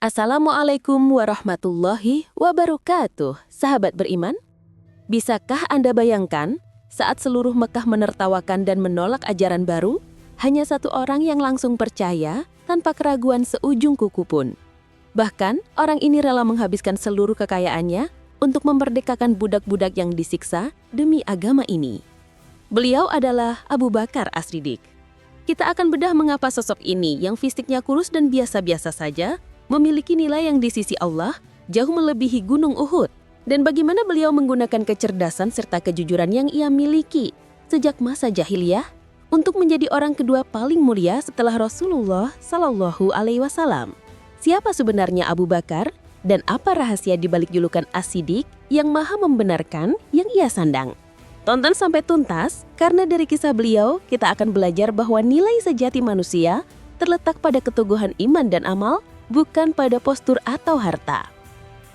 Assalamualaikum warahmatullahi wabarakatuh. Sahabat beriman, bisakah Anda bayangkan saat seluruh Mekah menertawakan dan menolak ajaran baru, hanya satu orang yang langsung percaya tanpa keraguan seujung kuku pun. Bahkan, orang ini rela menghabiskan seluruh kekayaannya untuk memerdekakan budak-budak yang disiksa demi agama ini. Beliau adalah Abu Bakar As-Siddiq. Kita akan bedah mengapa sosok ini yang fisiknya kurus dan biasa-biasa saja memiliki nilai yang di sisi Allah jauh melebihi gunung Uhud, dan bagaimana beliau menggunakan kecerdasan serta kejujuran yang ia miliki sejak masa jahiliyah untuk menjadi orang kedua paling mulia setelah Rasulullah Shallallahu Alaihi Wasallam. Siapa sebenarnya Abu Bakar dan apa rahasia di balik julukan As-Siddiq yang maha membenarkan yang ia sandang? Tonton sampai tuntas, karena dari kisah beliau kita akan belajar bahwa nilai sejati manusia terletak pada keteguhan iman dan amal, bukan pada postur atau harta.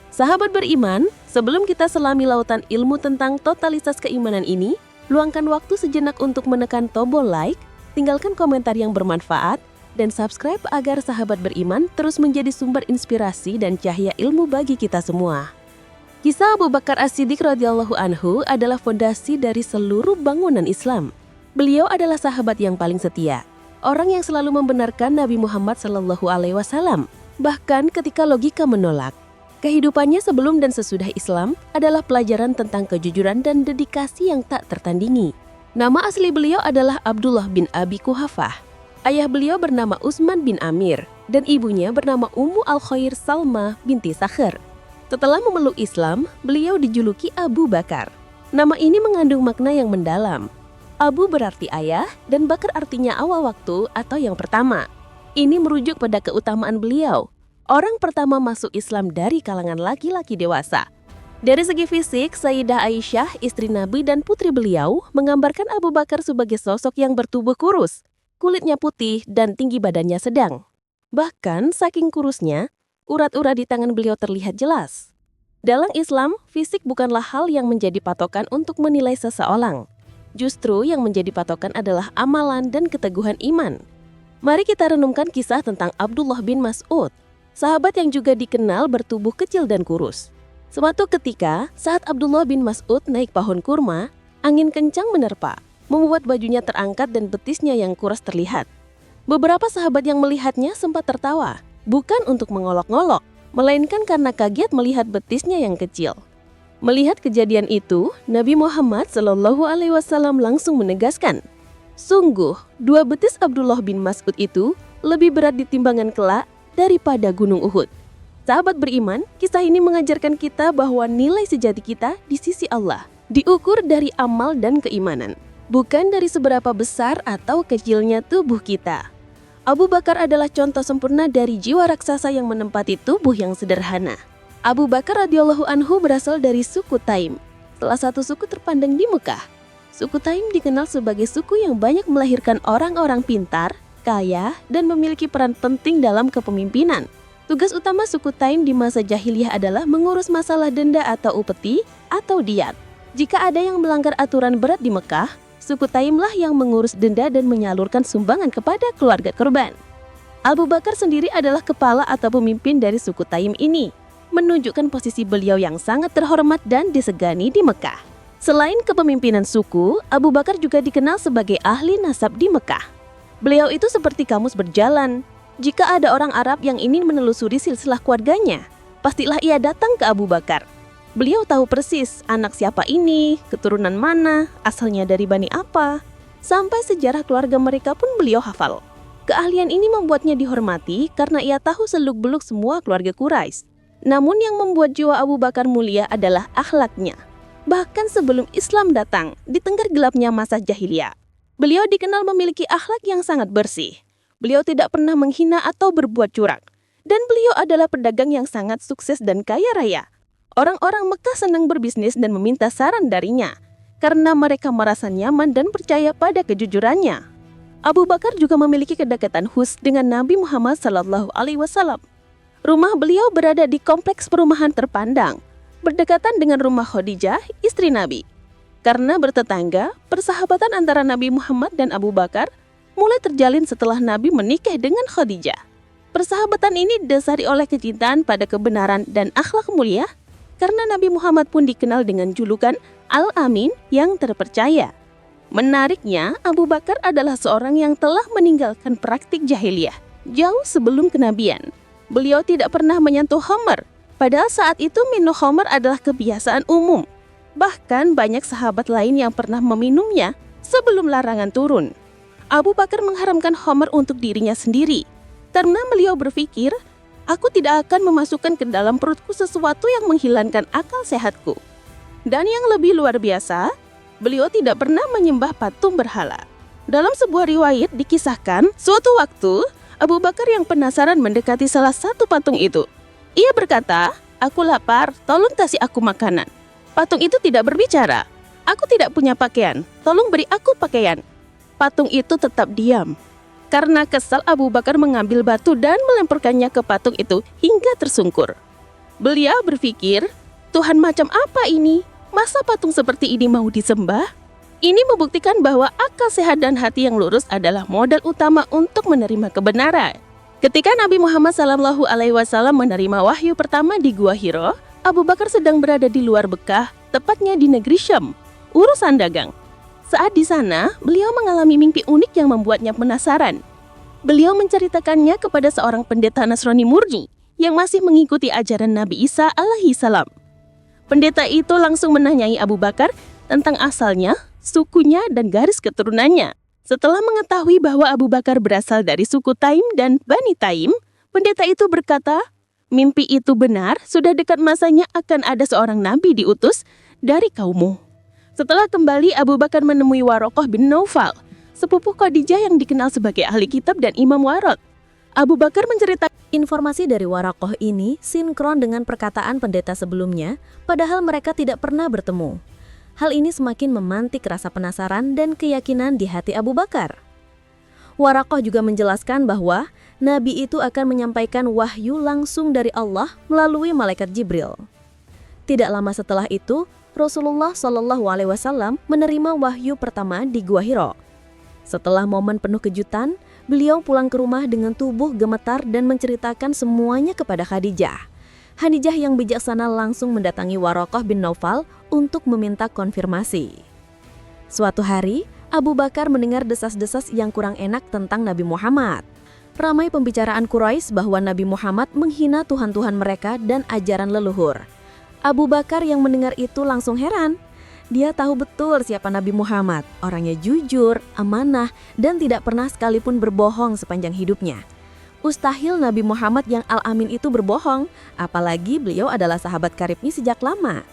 Sahabat beriman, sebelum kita selami lautan ilmu tentang totalitas keimanan ini, luangkan waktu sejenak untuk menekan tombol like, tinggalkan komentar yang bermanfaat, dan subscribe agar sahabat beriman terus menjadi sumber inspirasi dan cahaya ilmu bagi kita semua. Kisah Abu Bakar As-Siddiq radhiyallahu anhu adalah fondasi dari seluruh bangunan Islam. Beliau adalah sahabat yang paling setia, orang yang selalu membenarkan Nabi Muhammad SAW, bahkan ketika logika menolak. Kehidupannya sebelum dan sesudah Islam adalah pelajaran tentang kejujuran dan dedikasi yang tak tertandingi. Nama asli beliau adalah Abdullah bin Abi Quhafah. Ayah beliau bernama Utsman bin Amir dan ibunya bernama Ummu Al-Khair Salma binti Sakhr. Setelah memeluk Islam, beliau dijuluki Abu Bakar. Nama ini mengandung makna yang mendalam. Abu berarti ayah dan Bakar artinya awal waktu atau yang pertama. Ini merujuk pada keutamaan beliau, orang pertama masuk Islam dari kalangan laki-laki dewasa. Dari segi fisik, Sayyidah Aisyah, istri Nabi dan putri beliau, menggambarkan Abu Bakar sebagai sosok yang bertubuh kurus, kulitnya putih dan tinggi badannya sedang. Bahkan saking kurusnya, urat-urat di tangan beliau terlihat jelas. Dalam Islam, fisik bukanlah hal yang menjadi patokan untuk menilai seseorang. Justru yang menjadi patokan adalah amalan dan keteguhan iman. Mari kita renungkan kisah tentang Abdullah bin Mas'ud, sahabat yang juga dikenal bertubuh kecil dan kurus. Suatu ketika, saat Abdullah bin Mas'ud naik pohon kurma, angin kencang menerpa, membuat bajunya terangkat dan betisnya yang kuras terlihat. Beberapa sahabat yang melihatnya sempat tertawa, bukan untuk mengolok-ngolok, melainkan karena kaget melihat betisnya yang kecil. Melihat kejadian itu, Nabi Muhammad SAW langsung menegaskan, sungguh, dua betis Abdullah bin Mas'ud itu lebih berat di timbangan kelak daripada gunung Uhud. Sahabat beriman, kisah ini mengajarkan kita bahwa nilai sejati kita di sisi Allah diukur dari amal dan keimanan, bukan dari seberapa besar atau kecilnya tubuh kita. Abu Bakar adalah contoh sempurna dari jiwa raksasa yang menempati tubuh yang sederhana. Abu Bakar radhiyallahu anhu berasal dari suku Taim, salah satu suku terpandang di Mekah. Suku Taim dikenal sebagai suku yang banyak melahirkan orang-orang pintar, kaya, dan memiliki peran penting dalam kepemimpinan. Tugas utama suku Taim di masa jahiliyah adalah mengurus masalah denda atau upeti atau diat. Jika ada yang melanggar aturan berat di Mekah, suku Taimlah yang mengurus denda dan menyalurkan sumbangan kepada keluarga korban. Abu Bakar sendiri adalah kepala atau pemimpin dari suku Taim ini, menunjukkan posisi beliau yang sangat terhormat dan disegani di Mekah. Selain kepemimpinan suku, Abu Bakar juga dikenal sebagai ahli nasab di Mekah. Beliau itu seperti kamus berjalan. Jika ada orang Arab yang ingin menelusuri silsilah keluarganya, pastilah ia datang ke Abu Bakar. Beliau tahu persis anak siapa ini, keturunan mana, asalnya dari bani apa, sampai sejarah keluarga mereka pun beliau hafal. Keahlian ini membuatnya dihormati karena ia tahu seluk-beluk semua keluarga Quraisy. Namun yang membuat jiwa Abu Bakar mulia adalah akhlaknya. Bahkan sebelum Islam datang, di tenggar gelapnya masa jahiliyah, beliau dikenal memiliki akhlak yang sangat bersih. Beliau tidak pernah menghina atau berbuat curang. Dan beliau adalah pedagang yang sangat sukses dan kaya raya. Orang-orang Mekah senang berbisnis dan meminta saran darinya, karena mereka merasa nyaman dan percaya pada kejujurannya. Abu Bakar juga memiliki kedekatan khusus dengan Nabi Muhammad SAW. Rumah beliau berada di kompleks perumahan terpandang, berdekatan dengan rumah Khadijah, istri Nabi. Karena bertetangga, persahabatan antara Nabi Muhammad dan Abu Bakar mulai terjalin setelah Nabi menikah dengan Khadijah. Persahabatan ini didasari oleh kecintaan pada kebenaran dan akhlak mulia, karena Nabi Muhammad pun dikenal dengan julukan Al-Amin yang terpercaya. Menariknya, Abu Bakar adalah seorang yang telah meninggalkan praktik jahiliyah jauh sebelum kenabian. Beliau tidak pernah menyentuh khamar, padahal saat itu minum khamar adalah kebiasaan umum. Bahkan banyak sahabat lain yang pernah meminumnya sebelum larangan turun. Abu Bakar mengharamkan khamar untuk dirinya sendiri, karena beliau berpikir, aku tidak akan memasukkan ke dalam perutku sesuatu yang menghilangkan akal sehatku. Dan yang lebih luar biasa, beliau tidak pernah menyembah patung berhala. Dalam sebuah riwayat dikisahkan, suatu waktu, Abu Bakar yang penasaran mendekati salah satu patung itu. Ia berkata, aku lapar, tolong kasih aku makanan. Patung itu tidak berbicara, aku tidak punya pakaian, tolong beri aku pakaian. Patung itu tetap diam. Karena kesal, Abu Bakar mengambil batu dan melemparkannya ke patung itu hingga tersungkur. Beliau berpikir, Tuhan macam apa ini? Masa patung seperti ini mau disembah? Ini membuktikan bahwa akal sehat dan hati yang lurus adalah modal utama untuk menerima kebenaran. Ketika Nabi Muhammad SAW menerima wahyu pertama di Gua Hiro, Abu Bakar sedang berada di luar Mekah, tepatnya di negeri Syam, urusan dagang. Saat di sana, beliau mengalami mimpi unik yang membuatnya penasaran. Beliau menceritakannya kepada seorang pendeta Nasrani murni yang masih mengikuti ajaran Nabi Isa alaihi salam. Pendeta itu langsung menanyai Abu Bakar tentang asalnya, sukunya, dan garis keturunannya. Setelah mengetahui bahwa Abu Bakar berasal dari suku Taim dan Bani Taim, pendeta itu berkata, mimpi itu benar, sudah dekat masanya akan ada seorang nabi diutus dari kaummu. Setelah kembali, Abu Bakar menemui Waraqah bin Naufal, sepupu Khadijah yang dikenal sebagai ahli kitab dan imam warat. Abu Bakar menceritakan Informasi dari Waraqah ini sinkron dengan perkataan pendeta sebelumnya, padahal mereka tidak pernah bertemu. Hal ini semakin memantik rasa penasaran dan keyakinan di hati Abu Bakar. Waraqah juga menjelaskan bahwa Nabi itu akan menyampaikan wahyu langsung dari Allah melalui malaikat Jibril. Tidak lama setelah itu, Rasulullah SAW menerima wahyu pertama di Gua Hiro. Setelah momen penuh kejutan, beliau pulang ke rumah dengan tubuh gemetar dan menceritakan semuanya kepada Khadijah. Khadijah yang bijaksana langsung mendatangi Waraqah bin Naufal untuk meminta konfirmasi. Suatu hari, Abu Bakar mendengar desas-desas yang kurang enak tentang Nabi Muhammad. Ramai pembicaraan Quraisy bahwa Nabi Muhammad menghina Tuhan-Tuhan mereka dan ajaran leluhur. Abu Bakar yang mendengar itu langsung heran. Dia tahu betul siapa Nabi Muhammad, orangnya jujur, amanah, dan tidak pernah sekalipun berbohong sepanjang hidupnya. Mustahil Nabi Muhammad yang Al-Amin itu berbohong, apalagi beliau adalah sahabat karibnya sejak lama.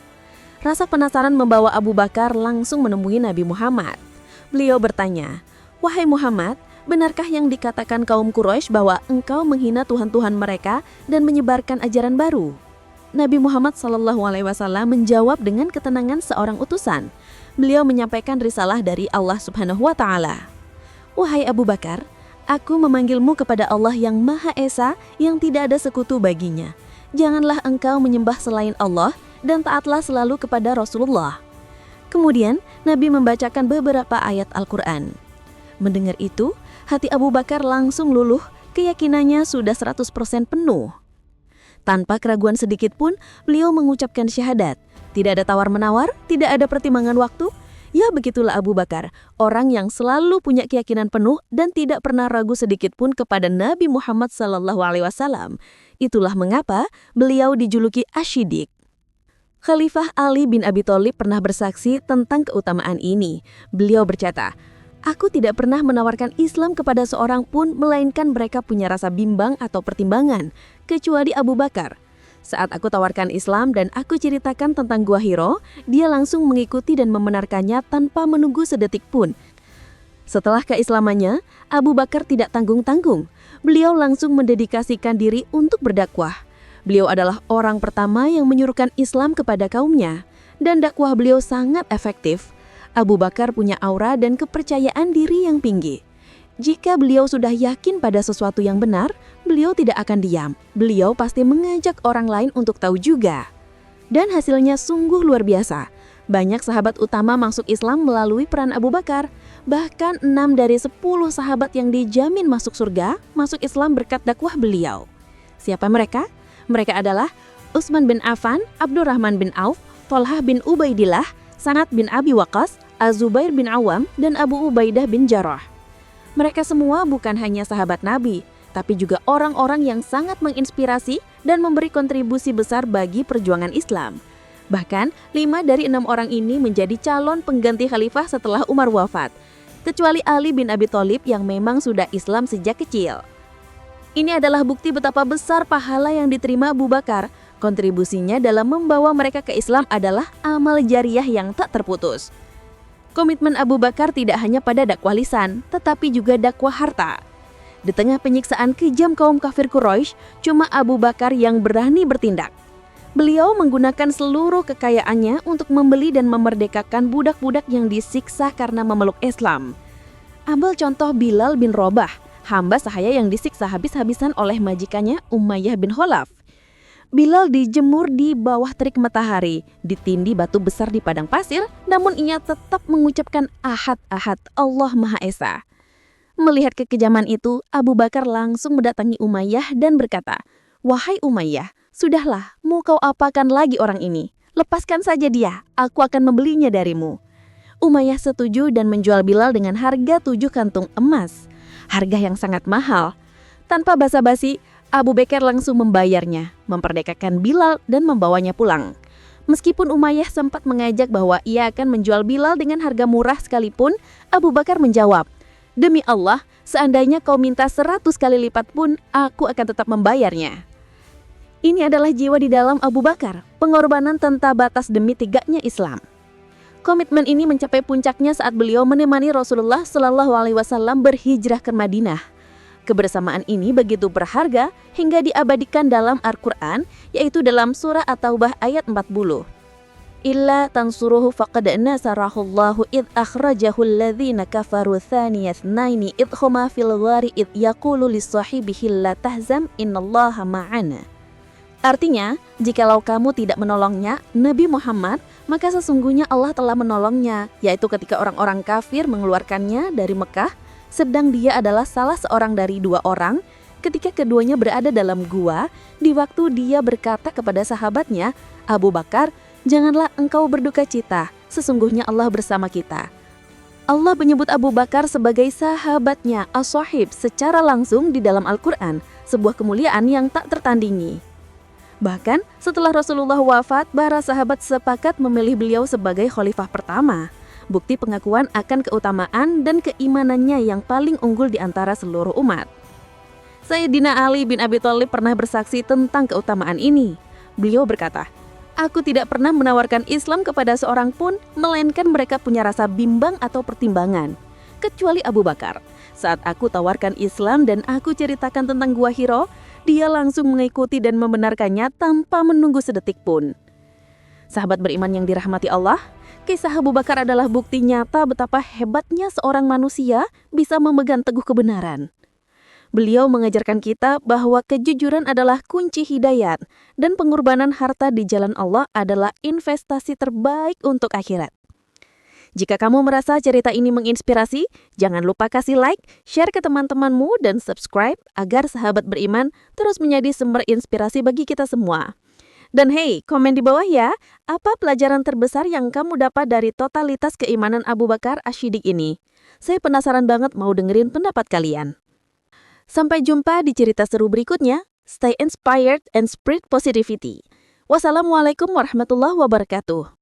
Rasa penasaran membawa Abu Bakar langsung menemui Nabi Muhammad. Beliau bertanya, "Wahai Muhammad, benarkah yang dikatakan kaum Quraisy bahwa engkau menghina Tuhan-Tuhan mereka dan menyebarkan ajaran baru?" Nabi Muhammad SAW menjawab dengan ketenangan seorang utusan. Beliau menyampaikan risalah dari Allah Subhanahu wa Ta'ala. "Wahai Abu Bakar, aku memanggilmu kepada Allah yang Maha Esa yang tidak ada sekutu baginya. Janganlah engkau menyembah selain Allah dan taatlah selalu kepada Rasulullah." Kemudian Nabi membacakan beberapa ayat Al-Quran. Mendengar itu, hati Abu Bakar langsung luluh, keyakinannya sudah 100% penuh. Tanpa keraguan sedikit pun, beliau mengucapkan syahadat. Tidak ada tawar-menawar, tidak ada pertimbangan waktu. Ya begitulah Abu Bakar, orang yang selalu punya keyakinan penuh dan tidak pernah ragu sedikit pun kepada Nabi Muhammad SAW. Itulah mengapa beliau dijuluki Asy-Shiddiq. Khalifah Ali bin Abi Thalib pernah bersaksi tentang keutamaan ini. Beliau berkata, "Aku tidak pernah menawarkan Islam kepada seorang pun, melainkan mereka punya rasa bimbang atau pertimbangan, kecuali Abu Bakar. Saat aku tawarkan Islam dan aku ceritakan tentang Gua Hiro, dia langsung mengikuti dan membenarkannya tanpa menunggu sedetik pun. Setelah keislamannya, Abu Bakar tidak tanggung-tanggung. Beliau langsung mendedikasikan diri untuk berdakwah. Beliau adalah orang pertama yang menyuruhkan Islam kepada kaumnya, dan dakwah beliau sangat efektif. Abu Bakar punya aura dan kepercayaan diri yang tinggi. Jika beliau sudah yakin pada sesuatu yang benar, beliau tidak akan diam. Beliau pasti mengajak orang lain untuk tahu juga. Dan hasilnya sungguh luar biasa. Banyak sahabat utama masuk Islam melalui peran Abu Bakar. Bahkan 6 dari 10 sahabat yang dijamin masuk surga masuk Islam berkat dakwah beliau. Siapa mereka? Mereka adalah Utsman bin Affan, Abdurrahman bin Auf, Thalhah bin Ubaidillah, Sa'ad bin Abi Waqqas, Az-Zubair bin Awam, dan Abu Ubaidah bin Jarrah. Mereka semua bukan hanya sahabat Nabi, tapi juga orang-orang yang sangat menginspirasi dan memberi kontribusi besar bagi perjuangan Islam. Bahkan, 5 dari 6 orang ini menjadi calon pengganti khalifah setelah Umar wafat, kecuali Ali bin Abi Thalib yang memang sudah Islam sejak kecil. Ini adalah bukti betapa besar pahala yang diterima Abu Bakar. Kontribusinya dalam membawa mereka ke Islam adalah amal jariah yang tak terputus. Komitmen Abu Bakar tidak hanya pada dakwah lisan, tetapi juga dakwah harta. Di tengah penyiksaan kejam kaum kafir Quraisy, cuma Abu Bakar yang berani bertindak. Beliau menggunakan seluruh kekayaannya untuk membeli dan memerdekakan budak-budak yang disiksa karena memeluk Islam. Ambil contoh Bilal bin Rabah, hamba sahaya yang disiksa habis-habisan oleh majikannya Umayyah bin Khalaf. Bilal dijemur di bawah terik matahari, ditindih batu besar di padang pasir, namun ia tetap mengucapkan Ahad, Ahad, Allah Maha Esa. Melihat kekejaman itu, Abu Bakar langsung mendatangi Umayyah dan berkata, "Wahai Umayyah, sudahlah, mau kau apakan lagi orang ini? Lepaskan saja dia, aku akan membelinya darimu." Umayyah setuju dan menjual Bilal dengan harga 7 kantung emas, harga yang sangat mahal. Tanpa basa-basi, Abu Bakar langsung membayarnya, memperdekakan Bilal dan membawanya pulang. Meskipun Umayyah sempat mengajak bahwa ia akan menjual Bilal dengan harga murah sekalipun, Abu Bakar menjawab, "Demi Allah, seandainya kau minta 100 kali lipat pun, aku akan tetap membayarnya." Ini adalah jiwa di dalam Abu Bakar, pengorbanan tanpa batas demi tegaknya Islam. Komitmen ini mencapai puncaknya saat beliau menemani Rasulullah SAW berhijrah ke Madinah. Kebersamaan ini begitu berharga hingga diabadikan dalam Al-Quran, yaitu dalam surah At-Taubah ayat 40. Illa tansuruhu faqad nasarahullahu id akhrajahu alladhina kafaru thaniya tsnaini id huma fil ghari id yaqulu lissahibihi la tahzam innallaha ma'ana. Artinya, jikalau kamu tidak menolongnya, Nabi Muhammad, maka sesungguhnya Allah telah menolongnya, yaitu ketika orang-orang kafir mengeluarkannya dari Mekah, sedang dia adalah salah seorang dari 2 orang, ketika keduanya berada dalam gua, di waktu dia berkata kepada sahabatnya, Abu Bakar, janganlah engkau berduka cita, sesungguhnya Allah bersama kita. Allah menyebut Abu Bakar sebagai sahabatnya, as-sahib, secara langsung di dalam Al-Quran, sebuah kemuliaan yang tak tertandingi. Bahkan, setelah Rasulullah wafat, para sahabat sepakat memilih beliau sebagai khalifah pertama. Bukti pengakuan akan keutamaan dan keimanannya yang paling unggul di antara seluruh umat. Sayyidina Ali bin Abi Thalib pernah bersaksi tentang keutamaan ini. Beliau berkata, "Aku tidak pernah menawarkan Islam kepada seorang pun, melainkan mereka punya rasa bimbang atau pertimbangan. Kecuali Abu Bakar. Saat aku tawarkan Islam dan aku ceritakan tentang Gua Hiro, dia langsung mengikuti dan membenarkannya tanpa menunggu sedetik pun." Sahabat beriman yang dirahmati Allah, kisah Abu Bakar adalah bukti nyata betapa hebatnya seorang manusia bisa memegang teguh kebenaran. Beliau mengajarkan kita bahwa kejujuran adalah kunci hidayat dan pengorbanan harta di jalan Allah adalah investasi terbaik untuk akhirat. Jika kamu merasa cerita ini menginspirasi, jangan lupa kasih like, share ke teman-temanmu, dan subscribe agar sahabat beriman terus menjadi sumber inspirasi bagi kita semua. Dan hey, komen di bawah ya, apa pelajaran terbesar yang kamu dapat dari totalitas keimanan Abu Bakar Asy-Shiddiq ini? Saya penasaran banget mau dengerin pendapat kalian. Sampai jumpa di cerita seru berikutnya. Stay inspired and spread positivity. Wassalamualaikum warahmatullahi wabarakatuh.